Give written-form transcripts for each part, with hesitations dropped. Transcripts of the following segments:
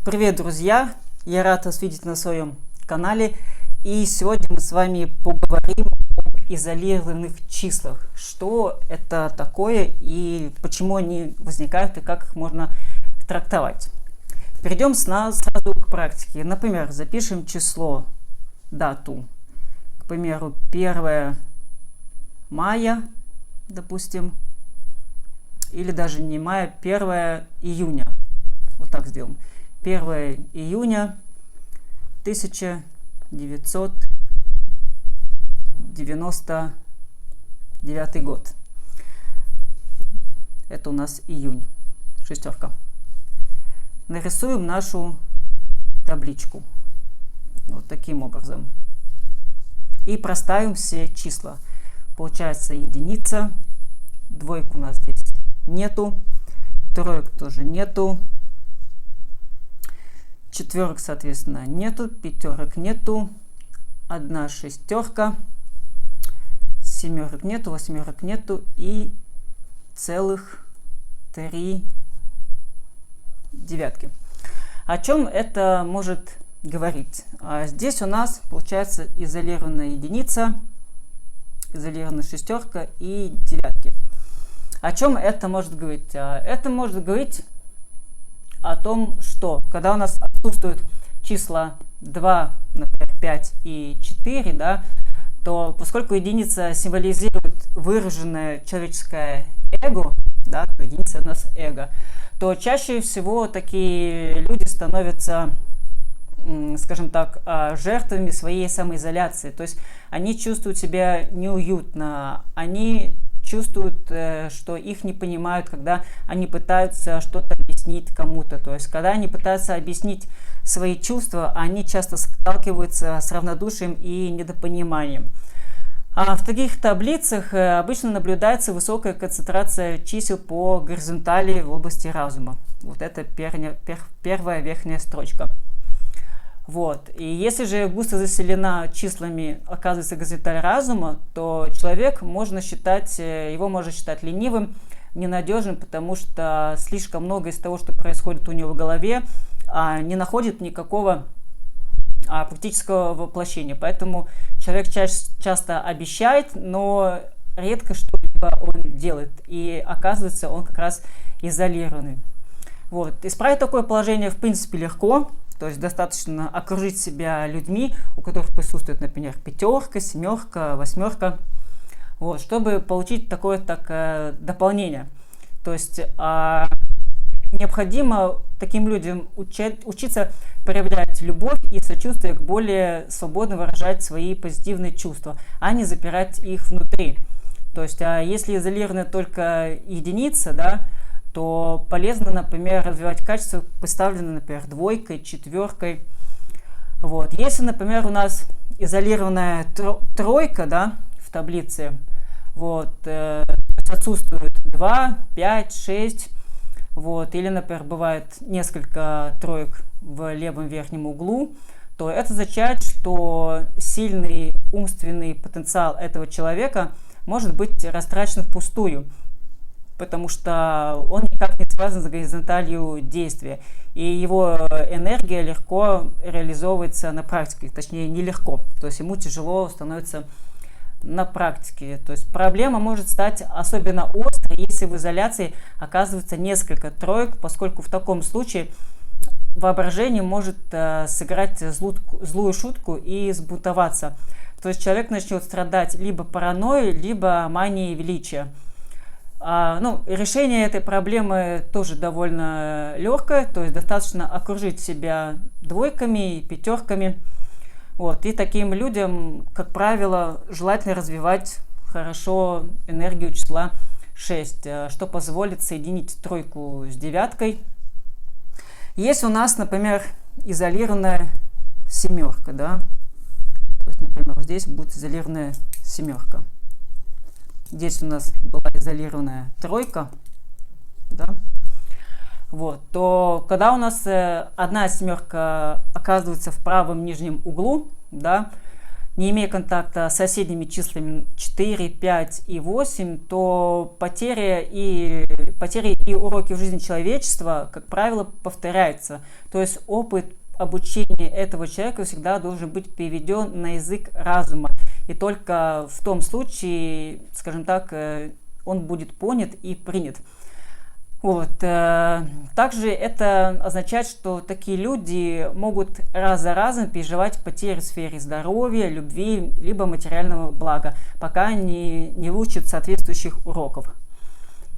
Привет, друзья! Я рад вас видеть на своем канале. И сегодня мы с вами поговорим об изолированных числах. Что это такое и почему они возникают и как их можно трактовать. Перейдем сразу к практике. Например, запишем число, дату. К примеру, 1 мая, допустим. Или даже не мая, 1 июня. Вот так сделаем. 1 июня 1999 год. Это у нас июнь. Шестерка. Нарисуем нашу табличку. Вот таким образом. И проставим все числа. Получается единица. Двойку у нас здесь нету. Троек тоже нету. Четверок, соответственно, нету, пятерок нету, одна шестерка, семерок нету, восьмерок нету и целых 3 девятки. О чем это может говорить? Здесь у нас получается изолированная единица, изолированная шестерка и девятки. О чем это может говорить? Это может говорить о том, что когда у нас отсутствуют числа 2, например, 5 и 4, да, то поскольку единица символизирует выраженное человеческое эго, да, то единица у нас эго, то чаще всего такие люди становятся, скажем так, жертвами своей самоизоляции. То есть они чувствуют себя неуютно, они чувствуют, что их не понимают, когда они пытаются что-то объяснить кому-то. То есть, когда они пытаются объяснить свои чувства, они часто сталкиваются с равнодушием и недопониманием. А в таких таблицах обычно наблюдается высокая концентрация чисел по горизонтали в области разума. Вот это первая верхняя строчка. Вот. И если же густо заселена числами, оказывается, горизонталь разума, то человек его можно считать ленивым, ненадежным, потому что слишком много из того, что происходит у него в голове, не находит никакого практического воплощения. Поэтому человек часто обещает, но редко что-либо он делает. И оказывается, он как раз изолированный. Вот. Исправить такое положение в принципе легко. То есть достаточно окружить себя людьми, у которых присутствует, например, пятерка, семерка, восьмерка, вот, чтобы получить такое дополнение. То есть необходимо таким людям учиться проявлять любовь и сочувствие, более свободно выражать свои позитивные чувства, а не запирать их внутри. То есть если изолирована только единица, да, то полезно, например, развивать качества, представленные, например, двойкой, четверкой. Вот. Если, например, у нас изолированная тройка, да, в таблице, вот, отсутствует 2, 5, 6, вот, или, например, бывает несколько троек в левом верхнем углу, то это означает, что сильный умственный потенциал этого человека может быть растрачен впустую, потому что он никак не связан с горизонталью действия, и его энергия легко реализовывается на практике, точнее нелегко, то есть ему тяжело становится на практике. То есть проблема может стать особенно острой, если в изоляции оказывается несколько троек, поскольку в таком случае воображение может сыграть злую шутку и сбунтоваться. То есть человек начнет страдать либо паранойей, либо манией величия. Решение этой проблемы тоже довольно легкое, то есть достаточно окружить себя двойками и пятерками. Вот. И таким людям, как правило, желательно развивать хорошо энергию числа 6, что позволит соединить тройку с девяткой. Если у нас, например, изолированная семерка, да, то есть, например, здесь будет изолированная семерка. Здесь у нас была изолированная тройка, да, вот, то когда у нас одна семерка оказывается в правом нижнем углу, да, не имея контакта с соседними числами 4, 5 и 8, то потери и уроки в жизни человечества, как правило, повторяются. То есть опыт обучения этого человека всегда должен быть переведен на язык разума. И только в том случае, скажем так, он будет понят и принят. Вот. Также это означает, что такие люди могут раз за разом переживать потери в сфере здоровья, любви, либо материального блага, пока они не выучат соответствующих уроков.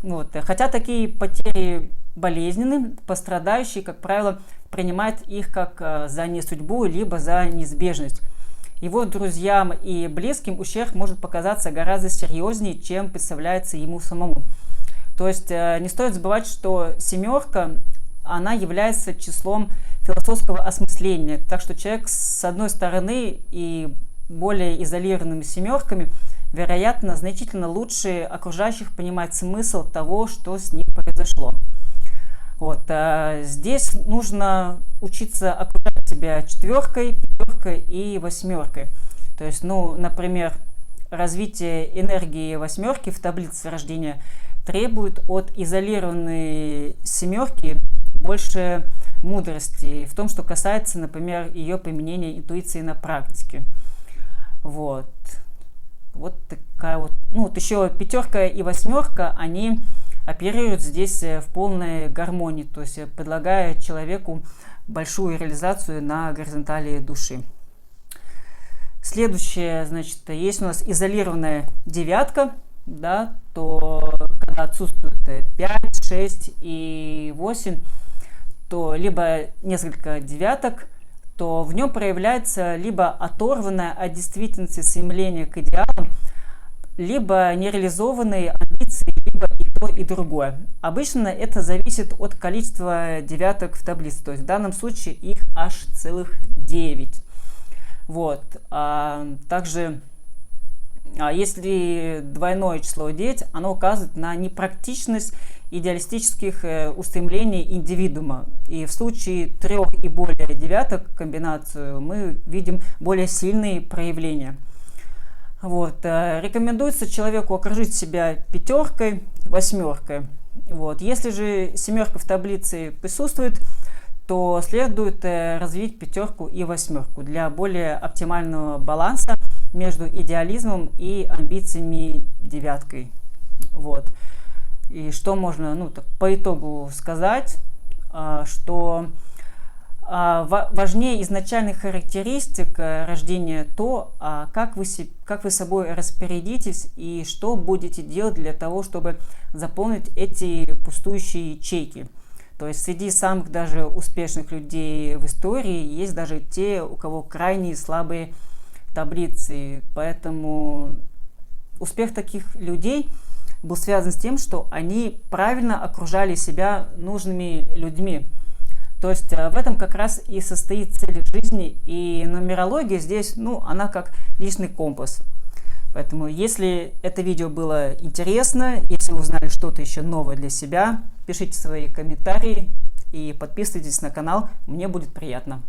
Вот. Хотя такие потери болезненны, пострадающие, как правило, принимают их как за несудьбу, либо за неизбежность. Его друзьям и близким ущерб может показаться гораздо серьезнее, чем представляется ему самому. То есть не стоит забывать, что семерка, она является числом философского осмысления. Так что человек с одной стороны и более изолированными семерками, вероятно, значительно лучше окружающих понимает смысл того, что с ним произошло. Вот. Здесь нужно учиться окружать себя четверкой, пятеркой и восьмеркой. То есть, например, развитие энергии восьмерки в таблице рождения требует от изолированной семерки больше мудрости в том, что касается, например, ее применения интуиции на практике. Вот такая вот. Еще пятерка и восьмерка, они оперируют здесь в полной гармонии, то есть предлагая человеку большую реализацию на горизонтали души. Следующее, есть у нас изолированная девятка, да, то когда отсутствует 5, 6 и 8, то либо несколько девяток, то в нем проявляется либо оторванное от действительности стремление к идеалам, либо нереализованные амбиции, либо и то, и другое. Обычно это зависит от количества девяток в таблице, то есть в данном случае их аж целых 9. Вот. Также, если двойное число 9, оно указывает на непрактичность идеалистических устремлений индивидуума. И в случае 3 и более девяток комбинацию мы видим более сильные проявления. Вот. Рекомендуется человеку окружить себя пятеркой, восьмеркой. Вот. Если же семерка в таблице присутствует, то следует развить пятерку и восьмерку для более оптимального баланса между идеализмом и амбициями девяткой. Вот. И что можно по итогу сказать, что важнее изначальных характеристик рождения то, как вы собой распорядитесь и что будете делать для того, чтобы заполнить эти пустующие ячейки. То есть среди самых даже успешных людей в истории есть даже те, у кого крайне слабые таблицы. Поэтому успех таких людей был связан с тем, что они правильно окружали себя нужными людьми. То есть в этом как раз и состоит цель жизни. И нумерология здесь, она как личный компас. Поэтому, если это видео было интересно, если вы узнали что-то еще новое для себя, пишите свои комментарии и подписывайтесь на канал, мне будет приятно.